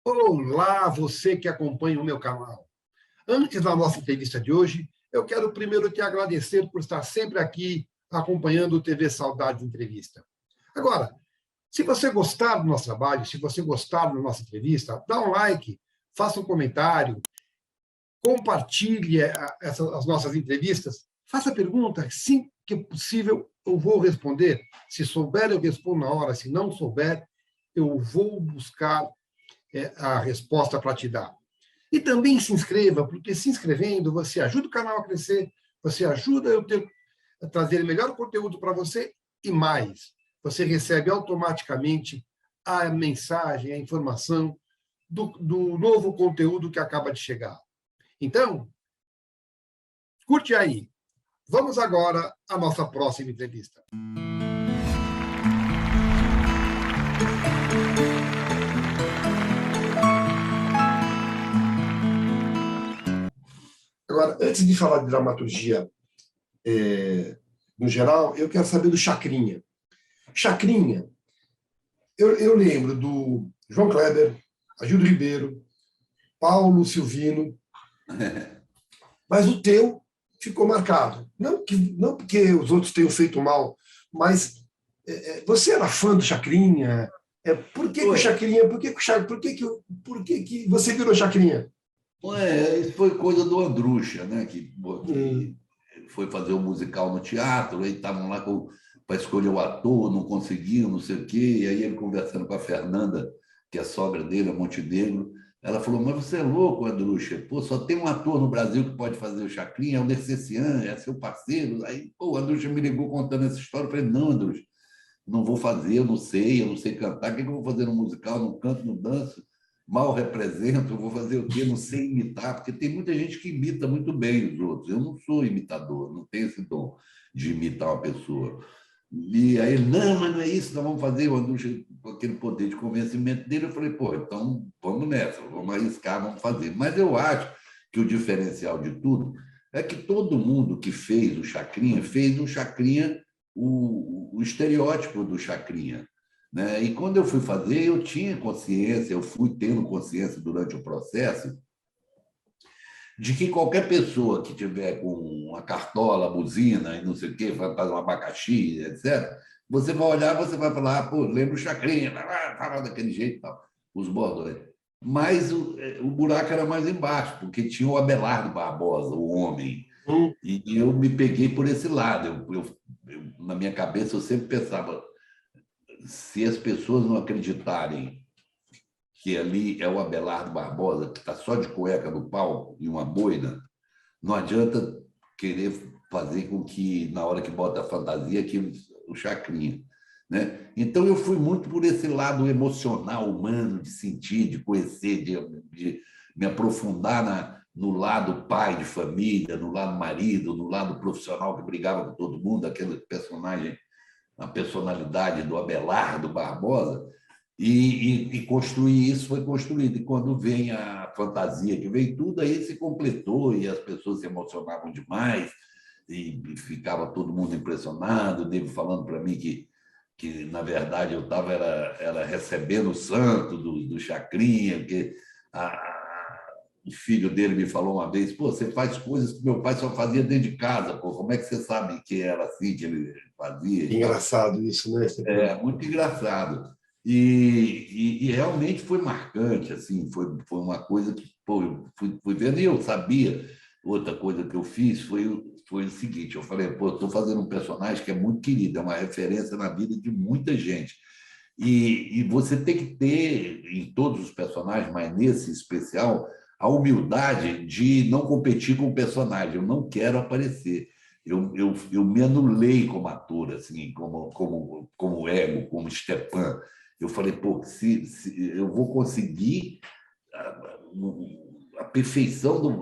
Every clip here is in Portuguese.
Olá, você que acompanha o meu canal. Antes da nossa entrevista de hoje, eu quero primeiro te agradecer por estar sempre aqui acompanhando o TV Saudade Entrevista. Agora, se você gostar do nosso trabalho, se você gostar da nossa entrevista, dá um like, faça um comentário, compartilhe as nossas entrevistas, faça perguntas, sim que é possível, eu vou responder. Se souber, eu respondo na hora, se não souber, eu vou buscar a resposta para te dar. E também se inscreva, porque se inscrevendo, você ajuda o canal a crescer, você ajuda a trazer melhor conteúdo para você e mais. Você recebe automaticamente a mensagem, a informação do novo conteúdo que acaba de chegar. Então, curte aí. Vamos agora à nossa próxima entrevista. Agora, antes de falar de dramaturgia no geral, eu quero saber do Chacrinha. Chacrinha, eu lembro do João Kleber, Agildo Ribeiro, Paulo Silvino, mas o teu ficou marcado. Não porque os outros tenham feito mal, mas você era fã do Chacrinha? Por que o Chacrinha? Por que você virou Chacrinha? Isso foi coisa do Andrucha, né? Que foi fazer o musical no teatro, aí estavam lá para escolher o ator, não conseguiam, não sei o quê, e aí ele conversando com a Fernanda, que é sogra dele, a Montenegro, ela falou, mas você é louco, Andrucha? Pô, só tem um ator no Brasil que pode fazer o Chacrinha, é o Nercessian, é seu parceiro. Aí, pô, o Andrucha me ligou contando essa história, eu falei, não, Andrucha, não vou fazer, eu não sei cantar, o que eu vou fazer no musical? Não canto, não danço, mal represento, eu vou fazer o quê? Não sei imitar, porque tem muita gente que imita muito bem os outros. Eu não sou imitador, não tenho esse dom de imitar uma pessoa. E aí, não, mas não é isso, nós vamos fazer. O Andrucha, com aquele poder de convencimento dele, eu falei, pô, então vamos nessa, vamos arriscar, vamos fazer. Mas eu acho que o diferencial de tudo é que todo mundo que fez o Chacrinha, o estereótipo do Chacrinha, né? E quando eu fui fazer, eu tinha consciência, eu fui tendo consciência durante o processo de que qualquer pessoa que tiver com uma cartola, buzina e não sei o quê, vai fazer um abacaxi, etc., você vai olhar, você vai falar, pô, lembra o Chacrinha, falar daquele jeito e tal, os bordões. Mas o buraco era mais embaixo, porque tinha o Abelardo Barbosa, o homem, e eu me peguei por esse lado. Na minha cabeça, eu sempre pensava, se as pessoas não acreditarem que ali é o Abelardo Barbosa, que está só de cueca no pau e uma boina, não adianta querer fazer com que, na hora que bota a fantasia, que o Chacrinha. Né? Então, eu fui muito por esse lado emocional, humano, de sentir, de conhecer, de me aprofundar no lado pai de família, no lado marido, no lado profissional que brigava com todo mundo, aquele personagem, a personalidade do Abelardo Barbosa, e construir isso foi construído. E quando vem a fantasia, que veio tudo, aí se completou e as pessoas se emocionavam demais e ficava todo mundo impressionado. Devo falando para mim que, na verdade, eu estava era recebendo o santo do Chacrinha, porque o filho dele me falou uma vez, pô, você faz coisas que meu pai só fazia dentro de casa, pô, como é que você sabe que era assim que ele fazia? Engraçado isso, né? Muito engraçado. E realmente foi marcante, assim, foi uma coisa que, pô, eu fui vendo e eu sabia. Outra coisa que eu fiz foi o seguinte, eu falei, pô, estou fazendo um personagem que é muito querido, é uma referência na vida de muita gente. E você tem que ter, em todos os personagens, mas nesse especial, a humildade de não competir com o personagem. Eu não quero aparecer. Eu me anulei como ator, assim, como ego, como Stepan. Eu falei, pô, se eu vou conseguir a perfeição, eu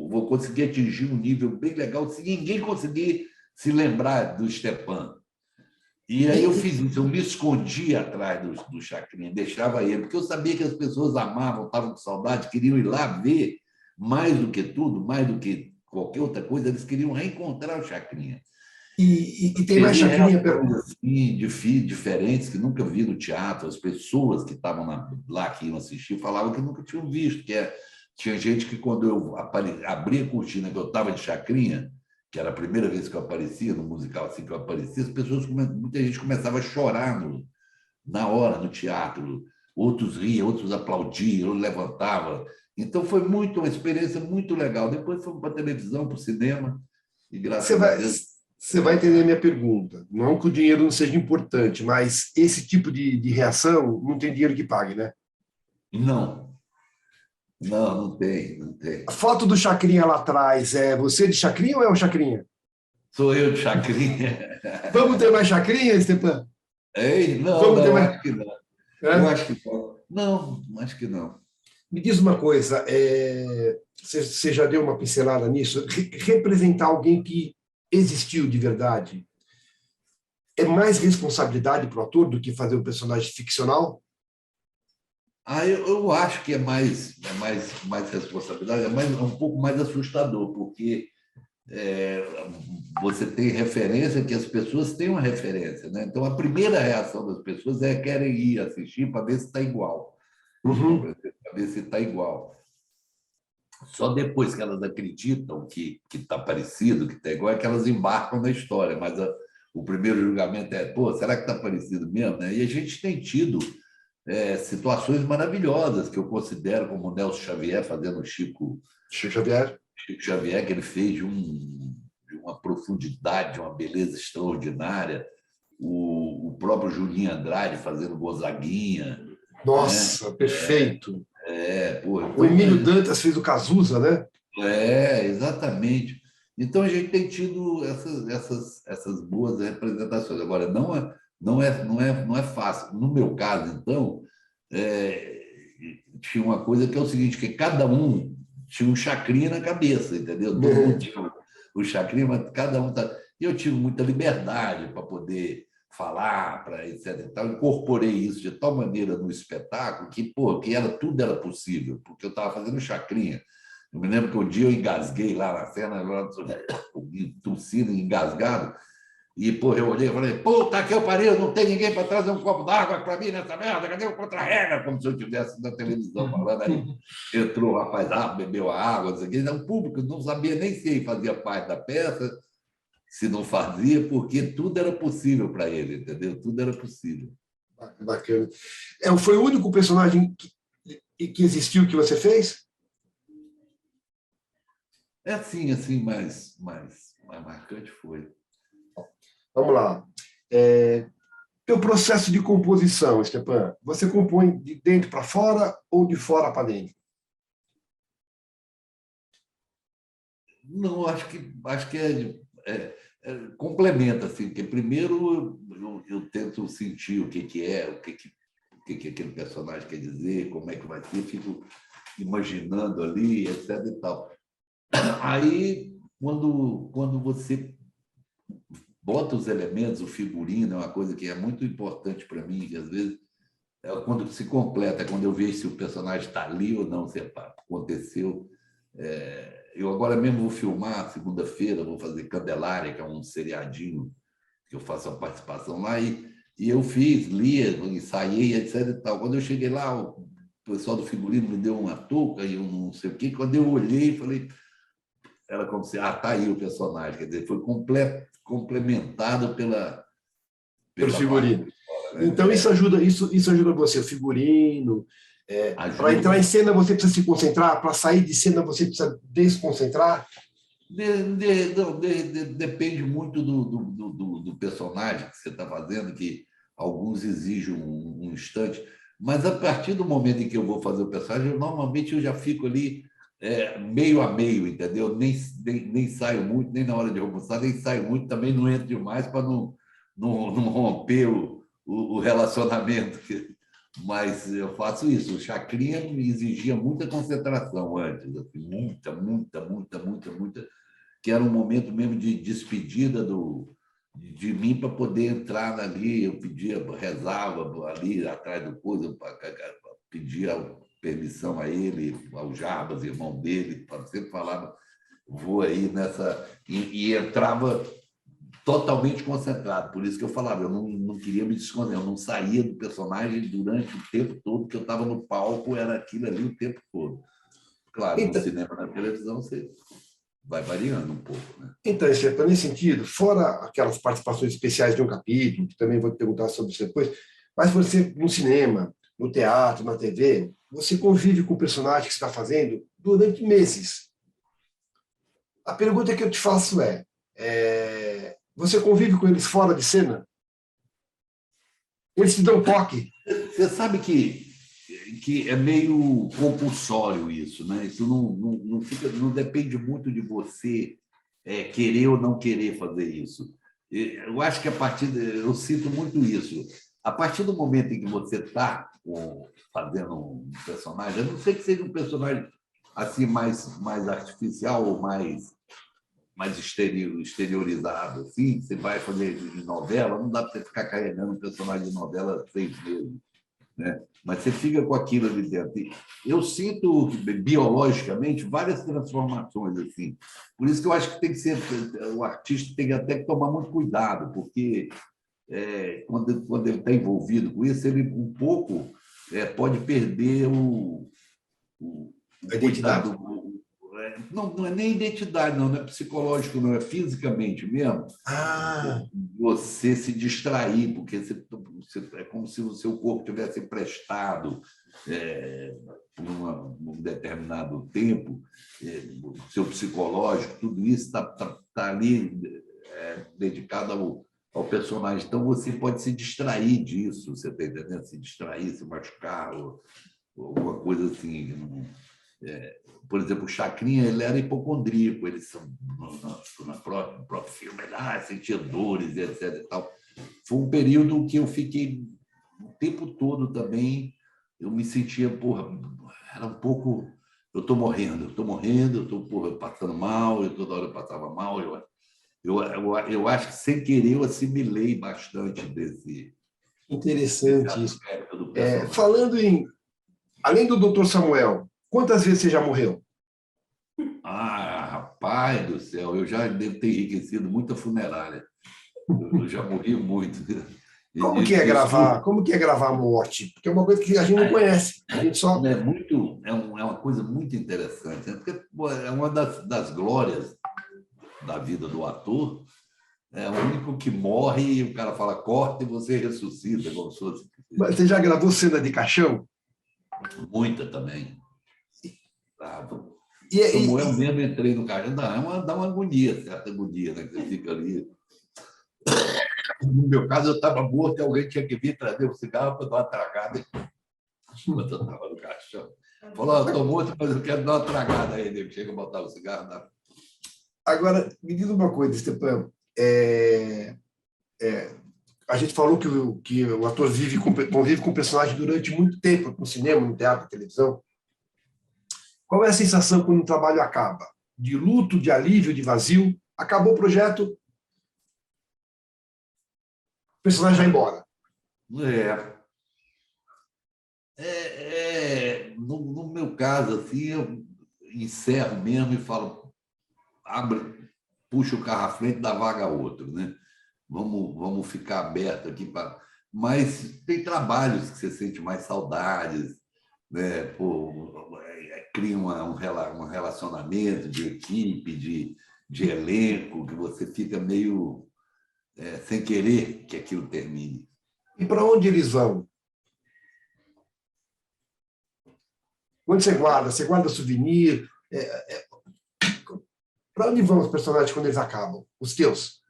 vou conseguir atingir um nível bem legal se ninguém conseguir se lembrar do Stepan. E aí eu fiz isso, eu me escondia atrás do Chacrinha, deixava ele, porque eu sabia que as pessoas amavam, estavam com saudade, queriam ir lá ver, mais do que tudo, mais do que qualquer outra coisa, eles queriam reencontrar o Chacrinha. E tem mais chacrinha... Assim, diferentes que nunca vi no teatro. As pessoas que estavam lá, que iam assistir, falavam que nunca tinham visto. Tinha gente que, quando eu abri a cortina, que eu estava de chacrinha, que era a primeira vez que eu aparecia no musical, assim que eu aparecia, muita gente começava a chorar na hora, no teatro. Outros riam, outros aplaudiam, outros levantavam. Então, foi uma experiência muito legal. Depois fomos para a televisão, para o cinema, e graças a Deus... Você vai entender a minha pergunta. Não que o dinheiro não seja importante, mas esse tipo de reação não tem dinheiro que pague, né? Não, não tem, não tem. A foto do Chacrinha lá atrás, é você de Chacrinha ou é o Chacrinha? Sou eu de chacrinha. Vamos ter mais Chacrinha, Stepan? Ei, não, acho que não. Eu acho que não. Não, acho que não. Me diz uma coisa, você já deu uma pincelada nisso? Representar alguém que existiu de verdade é mais responsabilidade para o ator do que fazer um personagem ficcional? Eu acho que é mais responsabilidade, é um pouco mais assustador, porque você tem referência, que as pessoas têm uma referência, né? Então, a primeira reação das pessoas é querem ir assistir para ver se está igual. Uhum. Para ver se está igual. Só depois que elas acreditam que está parecido, que está igual, é que elas embarcam na história. Mas o primeiro julgamento é, pô, será que está parecido mesmo? Né? E a gente tem tido situações maravilhosas, que eu considero, como o Nelson Xavier fazendo o Chico Xavier, que ele fez de uma profundidade, de uma beleza extraordinária. O próprio Julinho Andrade fazendo Gonzaguinha. Nossa, né? Perfeito. O Emílio Dantas fez o Cazuza, né? Exatamente. Então, a gente tem tido essas boas representações. Agora, não é fácil. No meu caso, então, tinha uma coisa que é o seguinte, que cada um tinha um chacrinha na cabeça, entendeu? Todo mundo tinha o chacrinha, mas cada um... E eu tive muita liberdade para poder falar, para etc. E tal. Incorporei isso de tal maneira no espetáculo que tudo era possível, porque eu estava fazendo chacrinha. Eu me lembro que um dia eu engasguei lá na cena, tossindo, engasgado, e eu olhei e falei, puta que eu pariu, não tem ninguém para trazer um copo d'água para mim nessa merda, cadê o contra-regra? Como se eu estivesse na televisão falando aí. Entrou o rapaz, bebeu a água, não sei o quê. O público não sabia nem se ele fazia parte da peça, se não fazia, porque tudo era possível para ele, entendeu? Tudo era possível. Bacana. Foi o único personagem que existiu que você fez? Assim, mais marcante foi. Vamos lá. Teu processo de composição, Stepan, você compõe de dentro para fora ou de fora para dentro? Não, acho que complementa, assim, porque primeiro eu tento sentir o que é, o que aquele personagem quer dizer, como é que vai ser, fico imaginando ali, etc. e tal. Aí, quando você bota os elementos, o figurino é uma coisa que é muito importante para mim, que às vezes quando se completa, quando eu vejo se o personagem está ali ou não, se aconteceu. Eu agora mesmo vou filmar, segunda-feira, vou fazer Candelária, que é um seriadinho que eu faço a participação lá, e eu li, ensaiei, etc. e tal. Quando eu cheguei lá, o pessoal do figurino me deu uma touca e eu não sei o quê. Quando eu olhei, falei, era como se, tá aí o personagem. Quer dizer, foi complementado pelo figurino. Fora, né? Então, isso ajuda você, o figurino. Para entrar em cena, você precisa se concentrar, para sair de cena, você precisa desconcentrar. Depende muito do personagem que você está fazendo, que alguns exigem um instante, mas a partir do momento em que eu vou fazer o personagem, normalmente eu já fico ali meio a meio, entendeu? Nem saio muito, nem na hora de almoçar, nem saio muito, também não entro demais para não romper o relacionamento. Mas eu faço isso. O chacrinha me exigia muita concentração antes, assim, muita, que era um momento mesmo de despedida de mim para poder entrar ali. Eu rezava ali atrás do coisa, pedia permissão a ele, ao Jarbas, irmão dele, sempre falava, vou aí nessa... E entrava totalmente concentrado. Por isso que eu falava, eu não queria me desconcentrar, eu não saía do personagem durante o tempo todo que eu estava no palco, era aquilo ali o tempo todo. Claro, no cinema, na televisão, você vai variando um pouco, né? Então, nesse sentido, fora aquelas participações especiais de um capítulo, que também vou te perguntar sobre isso depois, mas você, no cinema, no teatro, na TV, você convive com o personagem que você está fazendo durante meses. A pergunta que eu te faço você convive com eles fora de cena? Eles te dão toque? Você sabe que é meio compulsório isso, né? Isso não depende muito de você querer ou não querer fazer isso. Eu acho que eu sinto muito isso. A partir do momento em que você está fazendo um personagem, a não ser que seja um personagem assim mais artificial ou mais exteriorizado, assim, você vai fazer de novela, não dá para você ficar carregando um personagem de novela 6 meses, né? Mas você fica com aquilo ali dentro. Eu sinto, biologicamente, várias transformações, assim. Por isso que eu acho que tem que ser, o artista tem até que tomar muito cuidado, porque quando ele está envolvido com isso, ele um pouco pode perder A identidade. cuidado. Não é nem identidade, não é psicológico, não é fisicamente mesmo. Você se distrair, porque é como se o seu corpo tivesse emprestado por um determinado tempo, o seu psicológico, tudo isso está ali dedicado ao personagem. Então, você pode se distrair disso, você está entendendo? Se distrair, se machucar, ou alguma coisa assim. Por exemplo, o Chacrinha, ele era hipocondríaco, no próprio filme, ele sentia dores, etc. E tal. Foi um período que eu fiquei o tempo todo também, eu me sentia, era um pouco, eu estou morrendo, eu estou passando mal, eu toda hora eu passava mal, eu acho que, sem querer, eu assimilei bastante desse Interessante isso. aspecto do personagem. Falando além do Dr. Samuel, quantas vezes você já morreu? Rapaz do céu, eu já devo ter enriquecido muita funerária. Eu já morri muito. Como que é gravar a morte? Porque é uma coisa que a gente não conhece. A gente só... É uma coisa muito interessante, né? Porque é uma das glórias da vida do ator. É o único que morre e o cara fala corta e você ressuscita. Como se fosse... Mas você já gravou cena de caixão? Muita também. Samuel mesmo, entrei no caixão, dá uma agonia, certa agonia, né? Que você fica ali. No meu caso, eu estava morto e alguém tinha que vir trazer um cigarro para dar uma tragada enquanto eu estava no caixão. Falou, eu estou morto, mas eu quero dar uma tragada aí. Ele chega a botar o cigarro. Agora, me diz uma coisa, Stepan. A gente falou que o ator convive com o personagem durante muito tempo, no cinema, no teatro, na televisão. Qual é a sensação quando o trabalho acaba? De luto, de alívio, de vazio? Acabou o projeto, o personagem vai embora. No meu caso, assim, eu encerro mesmo e falo, puxa o carro à frente, dá vaga a outro, né? Vamos ficar aberto aqui para... Mas tem trabalhos que você sente mais saudades, né? Cria um relacionamento de equipe, de elenco, que você fica meio sem querer que aquilo termine. E para onde eles vão? Onde você guarda? Você guarda souvenir? Para onde vão os personagens quando eles acabam? Os teus?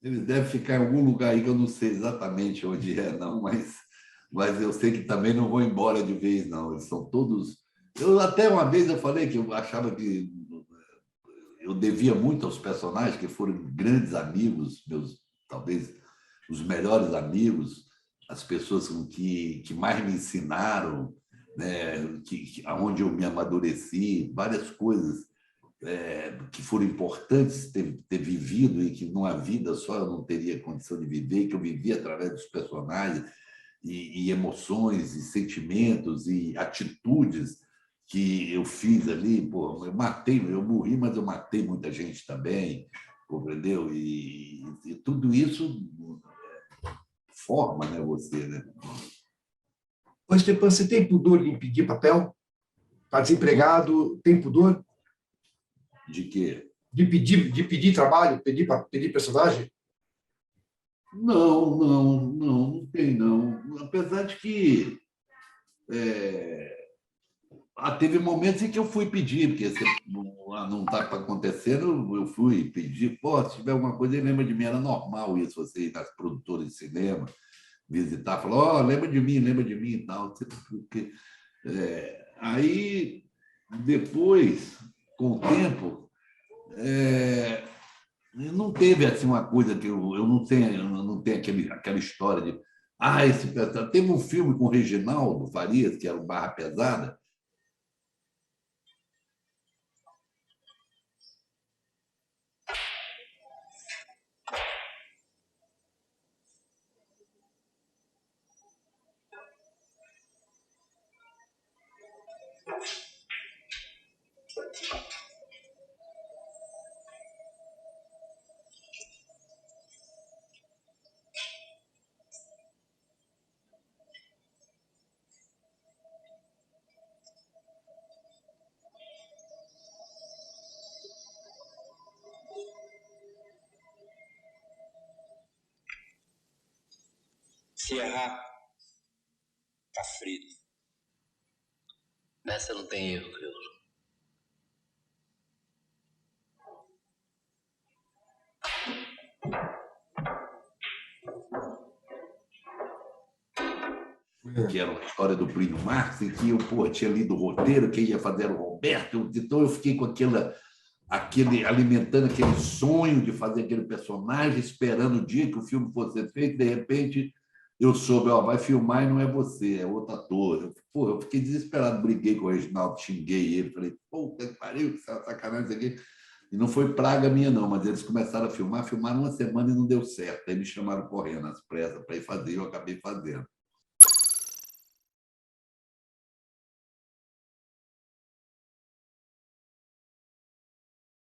Eles devem ficar em algum lugar aí que eu não sei exatamente onde é, não, mas eu sei que também não vão embora de vez, não. Eles são todos... Até uma vez eu falei que eu achava que eu devia muito aos personagens, que foram grandes amigos, talvez os melhores amigos, as pessoas que mais me ensinaram, né, onde eu me amadureci, várias coisas que foram importantes ter vivido e que numa vida só eu não teria condição de viver, que eu vivi através dos personagens e emoções e sentimentos e atitudes que eu fiz ali. Eu morri, mas eu matei muita gente também. compreendeu? E tudo isso forma, né, você, né? Ô, Stepan, você tem pudor em pedir papel? Está desempregado, tem pudor De quê? de pedir trabalho, pedir personagem? Não tem, não. Apesar de que teve momentos em que eu fui pedir, porque se não está acontecendo, eu fui pedir. Pô, se tiver alguma coisa, lembra de mim. Era normal isso, você ir nas produtoras de cinema, visitar, falar, ó, lembra de mim e tal. Porque, aí, depois, com o tempo, não teve assim uma coisa que eu não tenho aquela história de esse pessoal. Teve um filme com o Reginaldo Farias, que era o Barra Pesada. Se errar, tá frito. Nessa não tem erro, Criolo. Que era uma história do Plínio Marcos, e que eu tinha lido o roteiro, quem ia fazer era o Roberto, então eu fiquei com alimentando aquele sonho de fazer aquele personagem, esperando o dia que o filme fosse feito, de repente eu soube, vai filmar e não é você, é outro ator. Eu fiquei desesperado, briguei com o Reginaldo, xinguei ele, falei, puta que pariu, que sacanagem isso aqui. E não foi praga minha, não, mas eles começaram a filmaram uma semana e não deu certo. Aí me chamaram correndo às pressas para ir fazer, e eu acabei fazendo.